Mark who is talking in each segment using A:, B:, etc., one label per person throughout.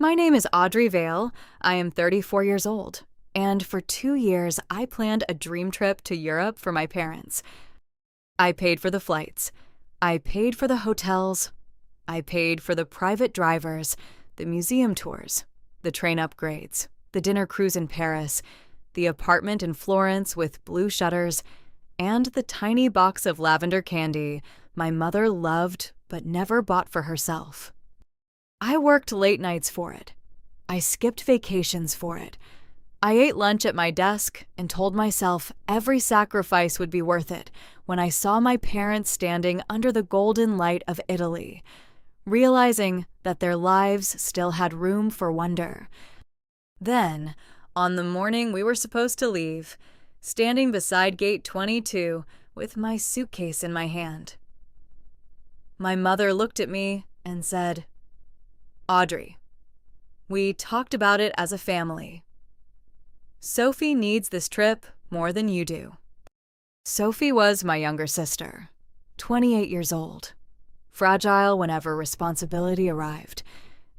A: My name is Audrey Vale. I am 34 years old, and for 2 years I planned a dream trip to Europe for my parents. I paid for the flights. I paid for the hotels. I paid for the private drivers, the museum tours, the train upgrades, the dinner cruise in Paris, the apartment in Florence with blue shutters, and the tiny box of lavender candy my mother loved but never bought for herself. I worked late nights for it. I skipped vacations for it. I ate lunch at my desk and told myself every sacrifice would be worth it when I saw my parents standing under the golden light of Italy, realizing that their lives still had room for wonder. Then, on the morning we were supposed to leave, standing beside gate 22 with my suitcase in my hand, my mother looked at me and said, "Audrey, we talked about it as a family. Sophie needs this trip more than you do." Sophie was my younger sister, 28 years old, fragile whenever responsibility arrived,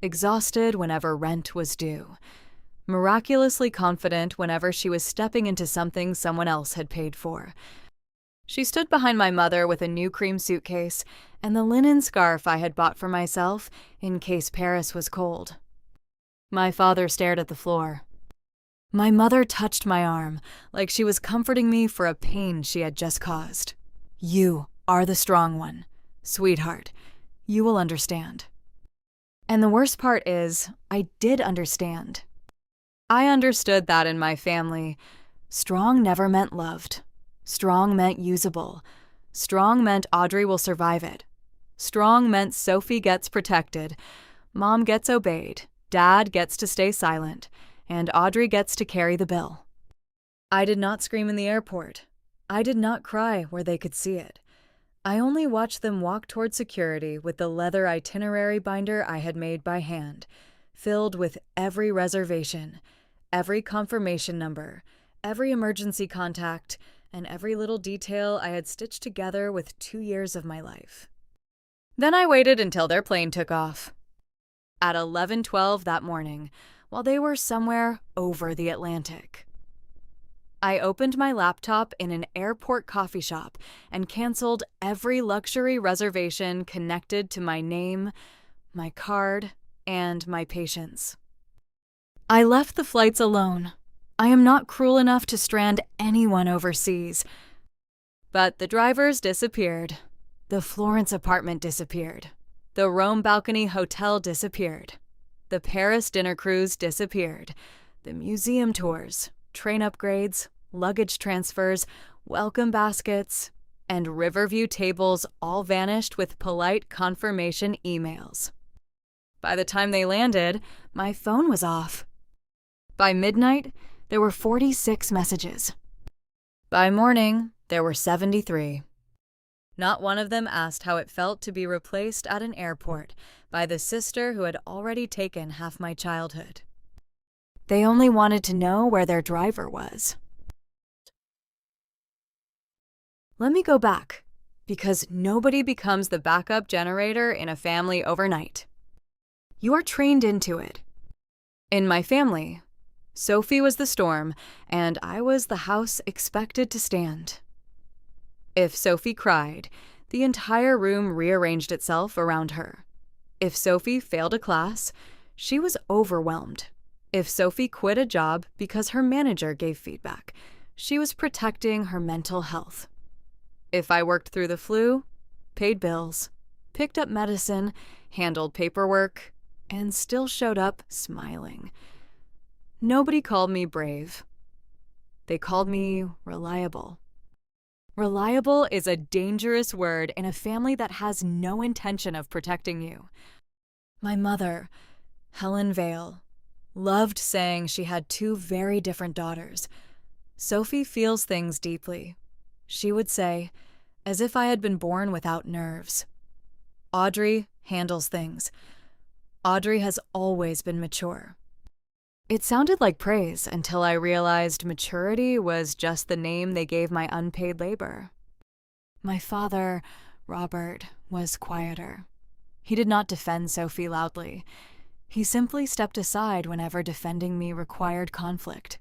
A: exhausted whenever rent was due, miraculously confident whenever she was stepping into something someone else had paid for. She stood behind my mother with a new cream suitcase and the linen scarf I had bought for myself in case Paris was cold. My father stared at the floor. My mother touched my arm like she was comforting me for a pain she had just caused. "You are the strong one. Sweetheart, you will understand." And the worst part is, I did understand. I understood that in my family, strong never meant loved. Strong meant usable. Strong meant Audrey will survive it. Strong meant Sophie gets protected, Mom gets obeyed, Dad gets to stay silent, and Audrey gets to carry the bill. I did not scream in the airport. I did not cry where they could see it. I only watched them walk toward security with the leather itinerary binder I had made by hand, filled with every reservation, every confirmation number, every emergency contact, and every little detail I had stitched together with 2 years of my life. Then I waited until their plane took off. At 11:12 that morning, while they were somewhere over the Atlantic, I opened my laptop in an airport coffee shop and canceled every luxury reservation connected to my name, my card, and my patience. I left the flights alone. I am not cruel enough to strand anyone overseas. But the drivers disappeared. The Florence apartment disappeared. The Rome balcony hotel disappeared. The Paris dinner cruise disappeared. The museum tours, train upgrades, luggage transfers, welcome baskets, and Riverview tables all vanished with polite confirmation emails. By the time they landed, my phone was off. By midnight, there were 46 messages. By morning, there were 73. Not one of them asked how it felt to be replaced at an airport by the sister who had already taken half my childhood. They only wanted to know where their driver was. Let me go back, because nobody becomes the backup generator in a family overnight. You are trained into it. In my family, Sophie was the storm, and I was the house expected to stand. If Sophie cried, the entire room rearranged itself around her. If Sophie failed a class, she was overwhelmed. If Sophie quit a job because her manager gave feedback, she was protecting her mental health. If I worked through the flu, paid bills, picked up medicine, handled paperwork, and still showed up smiling, nobody called me brave. They called me reliable. Reliable is a dangerous word in a family that has no intention of protecting you. My mother, Helen Vale, loved saying she had 2 very different daughters. Sophie feels things deeply. She would say, as if I had been born without nerves. Audrey handles things. Audrey has always been mature. It sounded like praise until I realized maturity was just the name they gave my unpaid labor. My father, Robert, was quieter. He did not defend Sophie loudly. He simply stepped aside whenever defending me required conflict.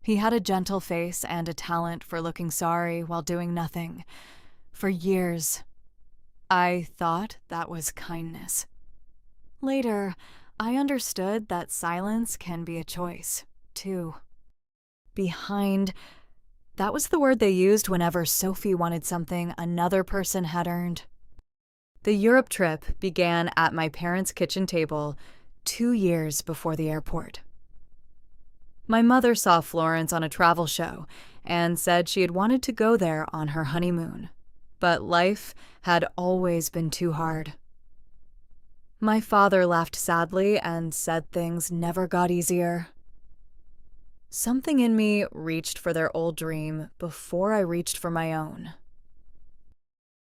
A: He had a gentle face and a talent for looking sorry while doing nothing. For years, I thought that was kindness. Later, I understood that silence can be a choice, too. That was the word they used whenever Sophie wanted something another person had earned. The Europe trip began at my parents' kitchen table 2 years before the airport. My mother saw Florence on a travel show and said she had wanted to go there on her honeymoon, but life had always been too hard. My father laughed sadly and said things never got easier. Something in me reached for their old dream before I reached for my own.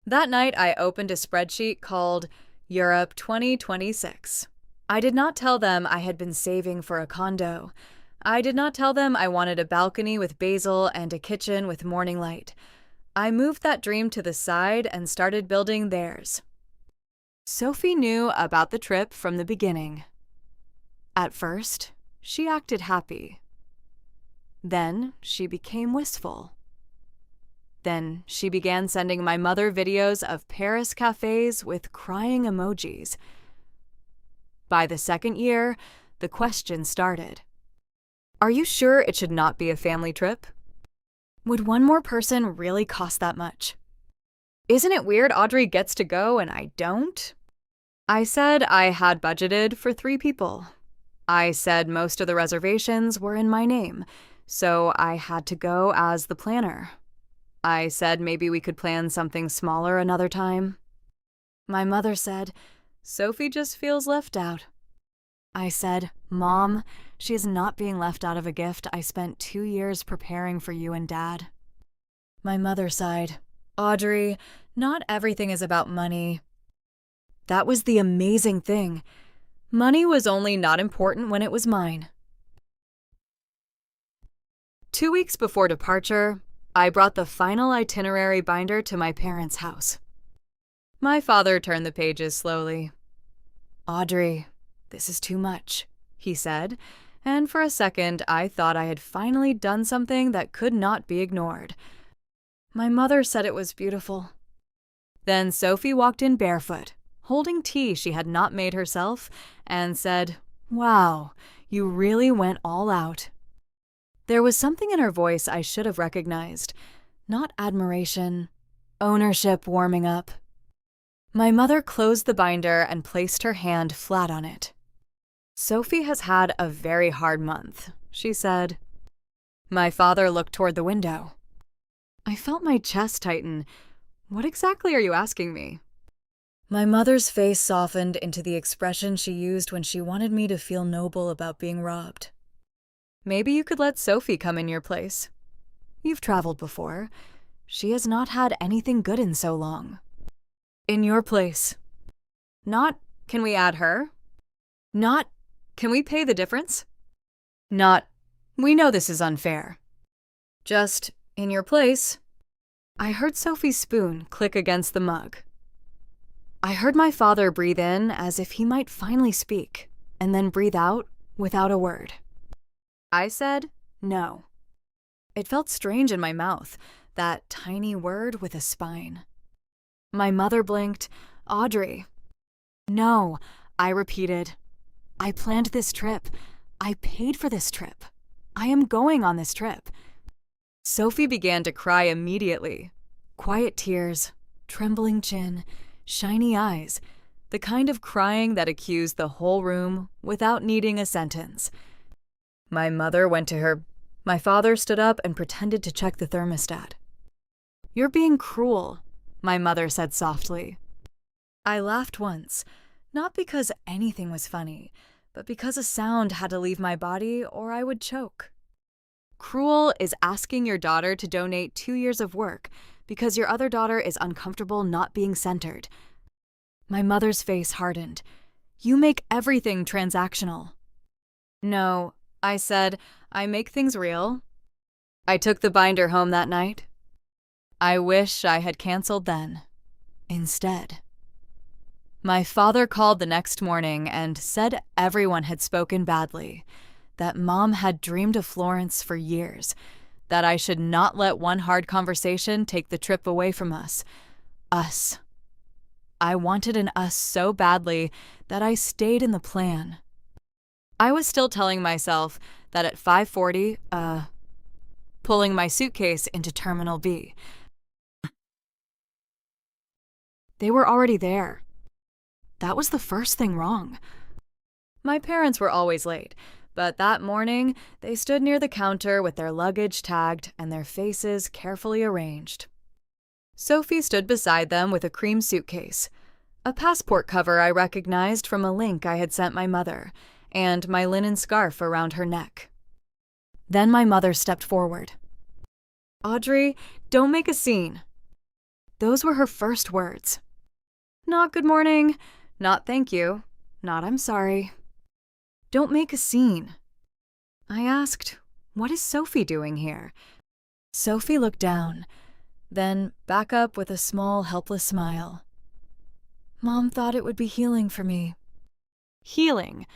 A: That night, I opened a spreadsheet called Europe 2026. I did not tell them I had been saving for a condo. I did not tell them I wanted a balcony with basil and a kitchen with morning light. I moved that dream to the side and started building theirs. Sophie knew about the trip from the beginning. At first, she acted happy. Then she became wistful. Then she began sending my mother videos of Paris cafes with crying emojis. By the second year, the question started. Are you sure it should not be a family trip? Would one more person really cost that much? Isn't it weird Audrey gets to go and I don't? I said I had budgeted for 3 people. I said most of the reservations were in my name, so I had to go as the planner. I said maybe we could plan something smaller another time. My mother said, Sophie just feels left out. I said, Mom, she is not being left out of a gift I spent 2 years preparing for you and Dad. My mother sighed, Audrey, not everything is about money. That was the amazing thing. Money was only not important when it was mine. 2 weeks before departure, I brought the final itinerary binder to my parents' house. My father turned the pages slowly. Audrey, this is too much, he said, and for a second I thought I had finally done something that could not be ignored. My mother said it was beautiful. Then Sophie walked in barefoot, holding tea she had not made herself, and said, Wow, you really went all out. There was something in her voice I should have recognized. Not admiration, ownership warming up. My mother closed the binder and placed her hand flat on it. Sophie has had a very hard month, she said. My father looked toward the window. I felt my chest tighten. What exactly are you asking me? My mother's face softened into the expression she used when she wanted me to feel noble about being robbed. Maybe you could let Sophie come in your place. You've traveled before. She has not had anything good in so long. In your place. Not, can we add her? Not, can we pay the difference? Not, we know this is unfair. Just, in your place. I heard Sophie's spoon click against the mug. I heard my father breathe in as if he might finally speak, and then breathe out without a word. I said, no. It felt strange in my mouth, that tiny word with a spine. My mother blinked, Audrey. No, I repeated. I planned this trip. I paid for this trip. I am going on this trip. Sophie began to cry immediately. Quiet tears, trembling chin, shiny eyes, the kind of crying that accused the whole room without needing a sentence. My mother went to her. My father stood up and pretended to check the thermostat. You're being cruel, my mother said softly. I laughed once, not because anything was funny, but because a sound had to leave my body or I would choke. Cruel is asking your daughter to donate 2 years of work because your other daughter is uncomfortable not being centered. My mother's face hardened. You make everything transactional. No, I said, I make things real. I took the binder home that night. I wish I had canceled then. Instead. My father called the next morning and said everyone had spoken badly, that Mom had dreamed of Florence for years, that I should not let one hard conversation take the trip away from us. Us. I wanted an us so badly that I stayed in the plan. I was still telling myself that at 5:40, pulling my suitcase into Terminal B. They were already there. That was the first thing wrong. My parents were always late, but that morning they stood near the counter with their luggage tagged and their faces carefully arranged. Sophie stood beside them with a cream suitcase, a passport cover I recognized from a link I had sent my mother, and my linen scarf around her neck. Then my mother stepped forward. "Audrey, don't make a scene." Those were her first words. Not good morning, not thank you, not I'm sorry. Don't make a scene. I asked, what is Sophie doing here? Sophie looked down, then back up with a small, helpless smile. Mom thought it would be healing for me. Healing.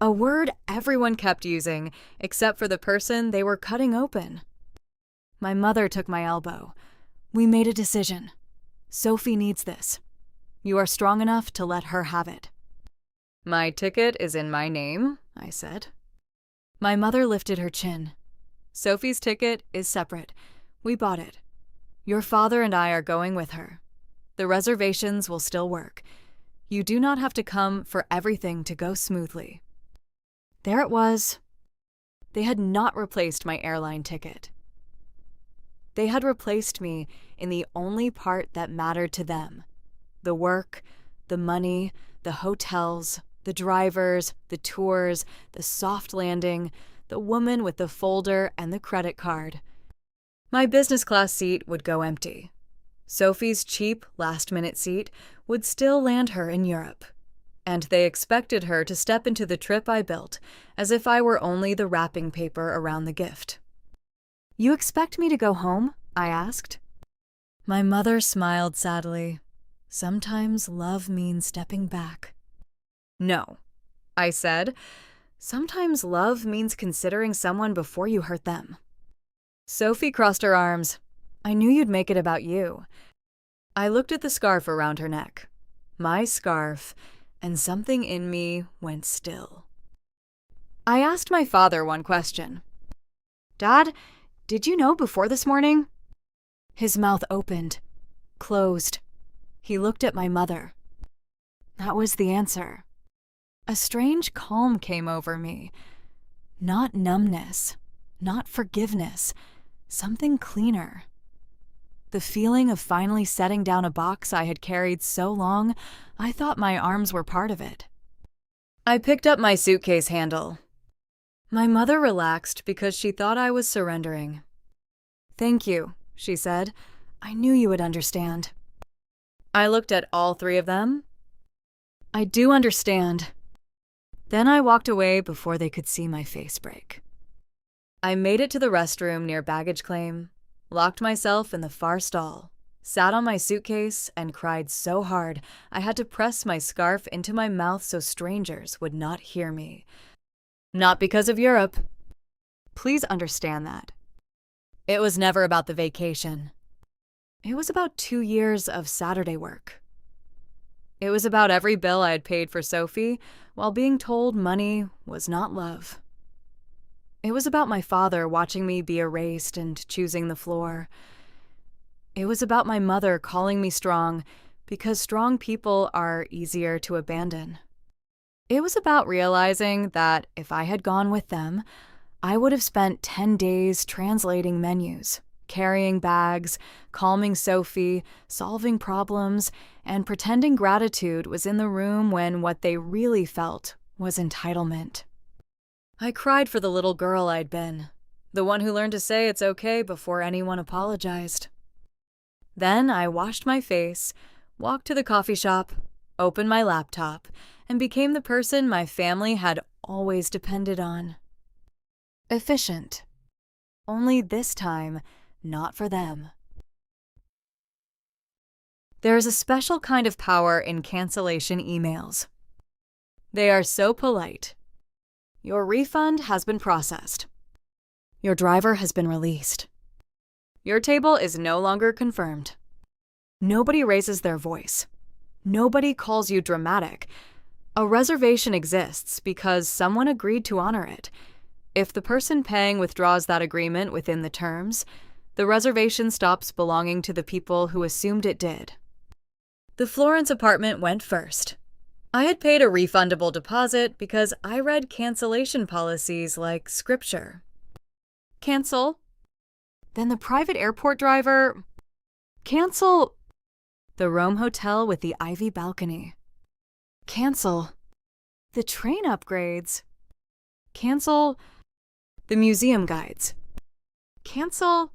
A: A word everyone kept using, except for the person they were cutting open. My mother took my elbow. We made a decision. Sophie needs this. You are strong enough to let her have it. My ticket is in my name, I said. My mother lifted her chin. Sophie's ticket is separate. We bought it. Your father and I are going with her. The reservations will still work. You do not have to come for everything to go smoothly. There it was. They had not replaced my airline ticket. They had replaced me in the only part that mattered to them. The work, the money, the hotels, the drivers, the tours, the soft landing, the woman with the folder and the credit card. My business class seat would go empty. Sophie's cheap, last-minute seat would still land her in Europe. And they expected her to step into the trip I built, as if I were only the wrapping paper around the gift. You expect me to go home? I asked. My mother smiled sadly. Sometimes love means stepping back. No, I said. Sometimes love means considering someone before you hurt them. Sophie crossed her arms. I knew you'd make it about you. I looked at the scarf around her neck. My scarf, and something in me went still. I asked my father one question. Dad, did you know before this morning? His mouth opened, closed. He looked at my mother. That was the answer. A strange calm came over me. Not numbness, not forgiveness, something cleaner. The feeling of finally setting down a box I had carried so long, I thought my arms were part of it. I picked up my suitcase handle. My mother relaxed because she thought I was surrendering. Thank you, she said. I knew you would understand. I looked at all three of them. I do understand. Then I walked away before they could see my face break. I made it to the restroom near baggage claim, locked myself in the far stall, sat on my suitcase, and cried so hard I had to press my scarf into my mouth so strangers would not hear me. Not because of Europe. Please understand that. It was never about the vacation. It was about 2 years of Saturday work. It was about every bill I had paid for Sophie while being told money was not love. It was about my father watching me be erased and choosing the floor. It was about my mother calling me strong because strong people are easier to abandon. It was about realizing that if I had gone with them, I would have spent 10 days translating menus, carrying bags, calming Sophie, solving problems, and pretending gratitude was in the room when what they really felt was entitlement. I cried for the little girl I'd been, the one who learned to say it's okay before anyone apologized. Then I washed my face, walked to the coffee shop, opened my laptop, and became the person my family had always depended on. Efficient. Only this time, not for them. There is a special kind of power in cancellation emails. They are so polite. Your refund has been processed. Your driver has been released. Your table is no longer confirmed. Nobody raises their voice. Nobody calls you dramatic. A reservation exists because someone agreed to honor it. If the person paying withdraws that agreement within the terms, the reservation stops belonging to the people who assumed it did. The Florence apartment went first. I had paid a refundable deposit because I read cancellation policies like scripture. Cancel. Then the private airport driver. Cancel. The Rome hotel with the ivy balcony. Cancel. The train upgrades. Cancel. The museum guides. Cancel.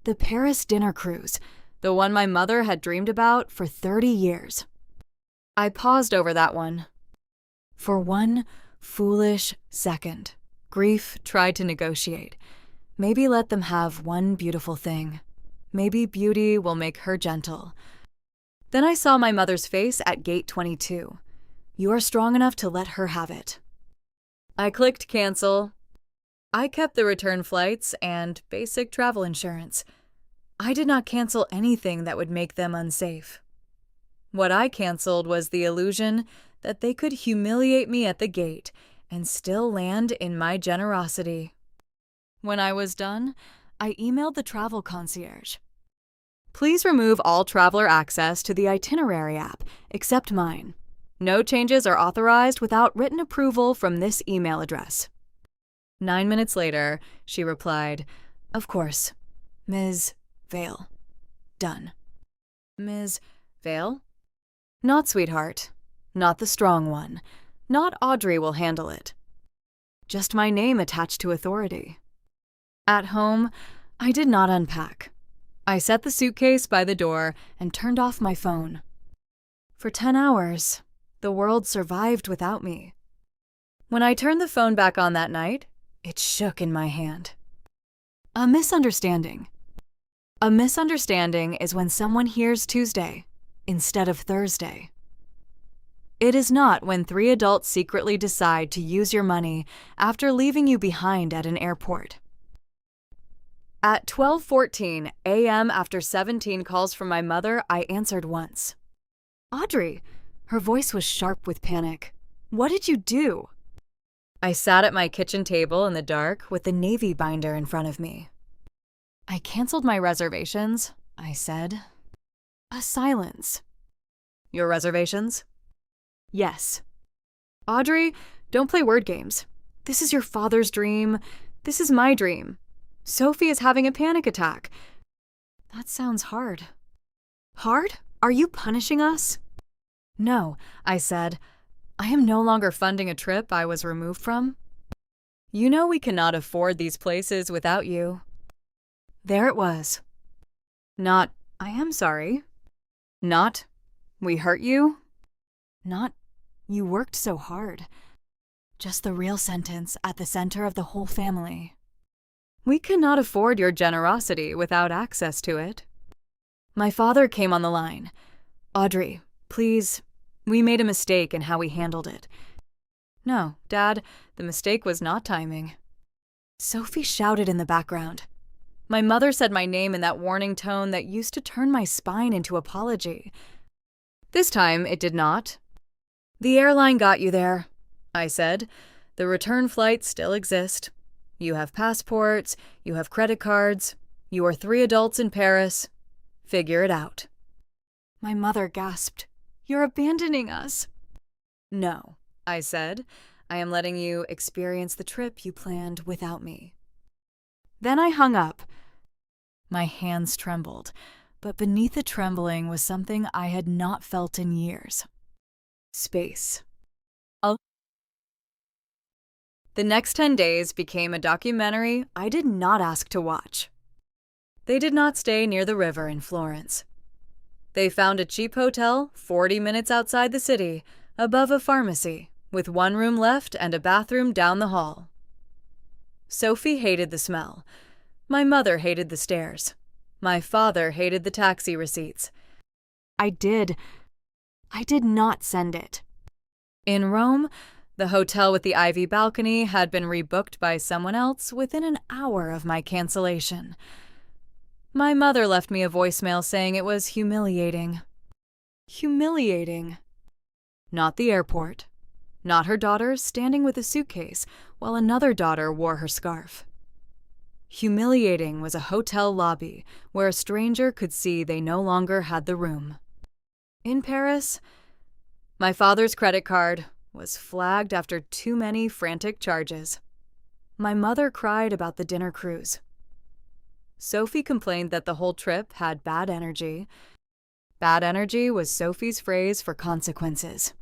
A: The Paris dinner cruise, the one my mother had dreamed about for 30 years. I paused over that one. For one foolish second, grief tried to negotiate. Maybe let them have one beautiful thing. Maybe beauty will make her gentle. Then I saw my mother's face at gate 22. You are strong enough to let her have it. I clicked cancel. I kept the return flights and basic travel insurance. I did not cancel anything that would make them unsafe. What I canceled was the illusion that they could humiliate me at the gate and still land in my generosity. When I was done, I emailed the travel concierge. Please remove all traveler access to the itinerary app, except mine. No changes are authorized without written approval from this email address. 9 minutes later, she replied, Of course, Ms. Vale. Done. Ms. Vale? Not sweetheart. Not the strong one. Not Audrey will handle it. Just my name attached to authority. At home, I did not unpack. I set the suitcase by the door and turned off my phone. For 10 hours, the world survived without me. When I turned the phone back on that night, it shook in my hand. A misunderstanding. A misunderstanding is when someone hears Tuesday instead of Thursday. It is not when 3 adults secretly decide to use your money after leaving you behind at an airport. At 12:14 a.m. after 17 calls from my mother, I answered once. Audrey, her voice was sharp with panic. What did you do? I sat at my kitchen table in the dark with the navy binder in front of me. I canceled my reservations, I said. A silence. Your reservations? Yes. Audrey, don't play word games. This is your father's dream. This is my dream. Sophie is having a panic attack. That sounds hard. Hard? Are you punishing us? No, I said. I am no longer funding a trip I was removed from. You know we cannot afford these places without you. There it was. Not, I am sorry. Not, we hurt you. Not, you worked so hard. Just the real sentence at the center of the whole family. We cannot afford your generosity without access to it. My father came on the line. Audrey, please, we made a mistake in how we handled it. No, Dad, the mistake was not timing. Sophie shouted in the background. My mother said my name in that warning tone that used to turn my spine into apology. This time, it did not. The airline got you there, I said. The return flights still exist. You have passports, you have credit cards, you are 3 adults in Paris. Figure it out. My mother gasped. You're abandoning us. No, I said. I am letting you experience the trip you planned without me. Then I hung up. My hands trembled, but beneath the trembling was something I had not felt in years. Space. The next 10 days became a documentary I did not ask to watch. They did not stay near the river in Florence. They found a cheap hotel 40 minutes outside the city, above a pharmacy, with 1 room left and a bathroom down the hall. Sophie hated the smell. My mother hated the stairs. My father hated the taxi receipts. I did not send it. In Rome, the hotel with the ivy balcony had been rebooked by someone else within an hour of my cancellation. My mother left me a voicemail saying it was humiliating. Humiliating. Not the airport. Not her daughter standing with a suitcase while another daughter wore her scarf. Humiliating was a hotel lobby where a stranger could see they no longer had the room. In Paris, my father's credit card was flagged after too many frantic charges. My mother cried about the dinner cruise. Sophie complained that the whole trip had bad energy. Bad energy was Sophie's phrase for consequences.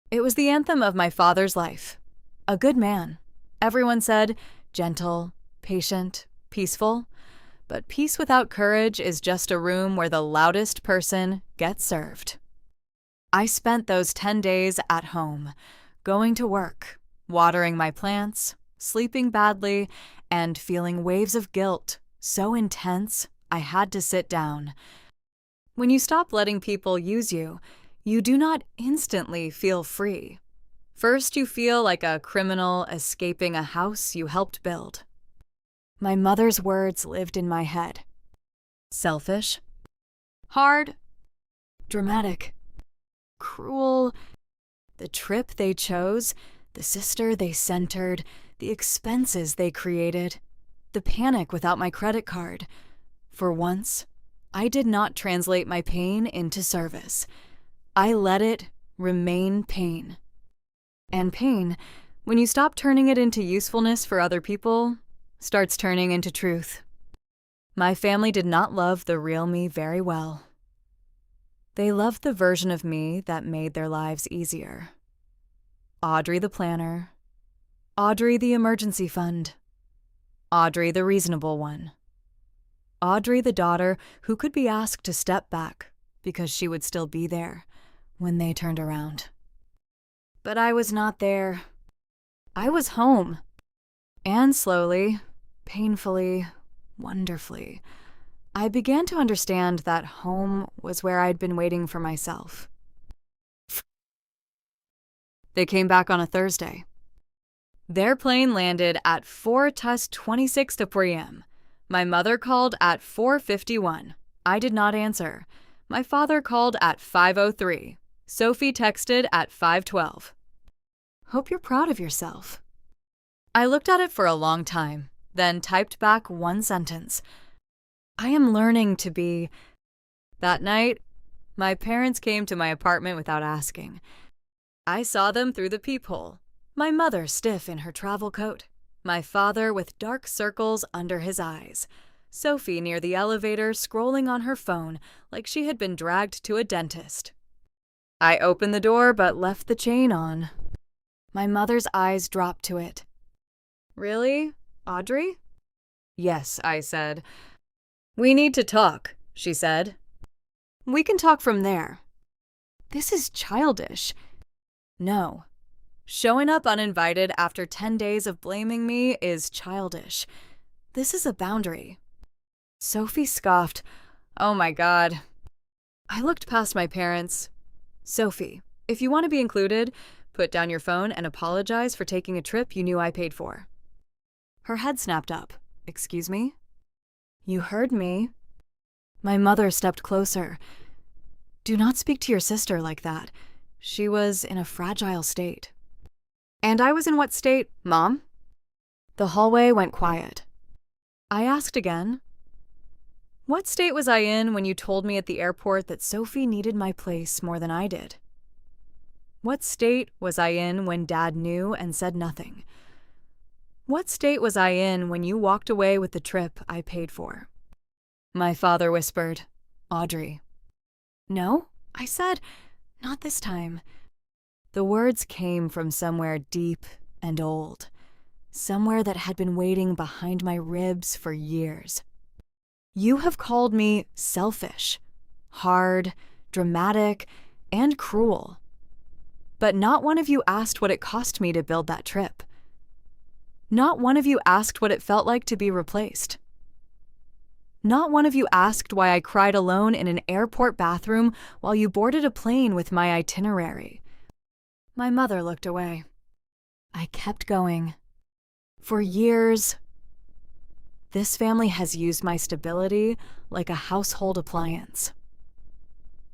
A: It was the anthem of my father's life. A good man. Everyone said, gentle, patient, peaceful. But peace without courage is just a room where the loudest person gets served. I spent those 10 days at home, going to work, watering my plants, sleeping badly, and feeling waves of guilt so intense I had to sit down. When you stop letting people use you, you do not instantly feel free. First, you feel like a criminal escaping a house you helped build. My mother's words lived in my head. Selfish, hard, dramatic, cruel. The trip they chose, the sister they centered, the expenses they created, the panic without my credit card. For once, I did not translate my pain into service. I let it remain pain. And pain, when you stop turning it into usefulness for other people, starts turning into truth. My family did not love the real me very well. They loved the version of me that made their lives easier. Audrey the planner. Audrey the emergency fund. Audrey the reasonable one. Audrey the daughter who could be asked to step back because she would still be there when they turned around. But I was not there. I was home. And slowly, painfully, wonderfully, I began to understand that home was where I'd been waiting for myself. They came back on a Thursday. Their plane landed at 4:26 p.m. My mother called at 4:51. I did not answer. My father called at 5:03. Sophie texted at 5:12. Hope you're proud of yourself. I looked at it for a long time, then typed back one sentence. I am learning to be. That night, my parents came to my apartment without asking. I saw them through the peephole. My mother stiff in her travel coat. My father with dark circles under his eyes. Sophie near the elevator scrolling on her phone like she had been dragged to a dentist. I opened the door but left the chain on. My mother's eyes dropped to it. Really, Audrey? Yes, I said. We need to talk, she said. We can talk from there. This is childish. No. Showing up uninvited after 10 days of blaming me is childish. This is a boundary. Sophie scoffed. Oh my God. I looked past my parents. Sophie, if you want to be included, put down your phone and apologize for taking a trip you knew I paid for. Her head snapped up. Excuse me? You heard me. My mother stepped closer. Do not speak to your sister like that. She was in a fragile state. And I was in what state, Mom? The hallway went quiet. I asked again. What state was I in when you told me at the airport that Sophie needed my place more than I did? What state was I in when Dad knew and said nothing? What state was I in when you walked away with the trip I paid for? My father whispered, Audrey. No, I said, not this time. The words came from somewhere deep and old, somewhere that had been waiting behind my ribs for years. You have called me selfish, hard, dramatic, and cruel. But not one of you asked what it cost me to build that trip. Not one of you asked what it felt like to be replaced. Not one of you asked why I cried alone in an airport bathroom while you boarded a plane with my itinerary. My mother looked away. I kept going. For years, this family has used my stability like a household appliance.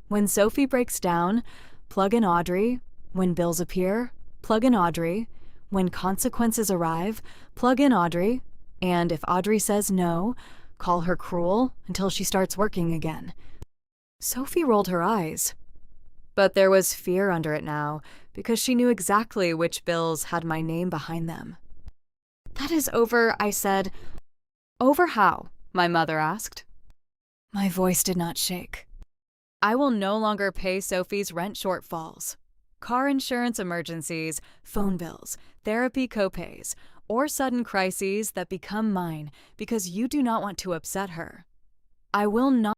A: When Sophie breaks down, plug in Audrey. When bills appear, plug in Audrey. When consequences arrive, plug in Audrey. And if Audrey says no, call her cruel until she starts working again. Sophie rolled her eyes. But there was fear under it now, because she knew exactly which bills had my name behind them. "That is over," I said. "Over how?" my mother asked. My voice did not shake. "I will no longer pay Sophie's rent shortfalls, car insurance emergencies, phone bills, therapy copays, or sudden crises that become mine because you do not want to upset her. I will not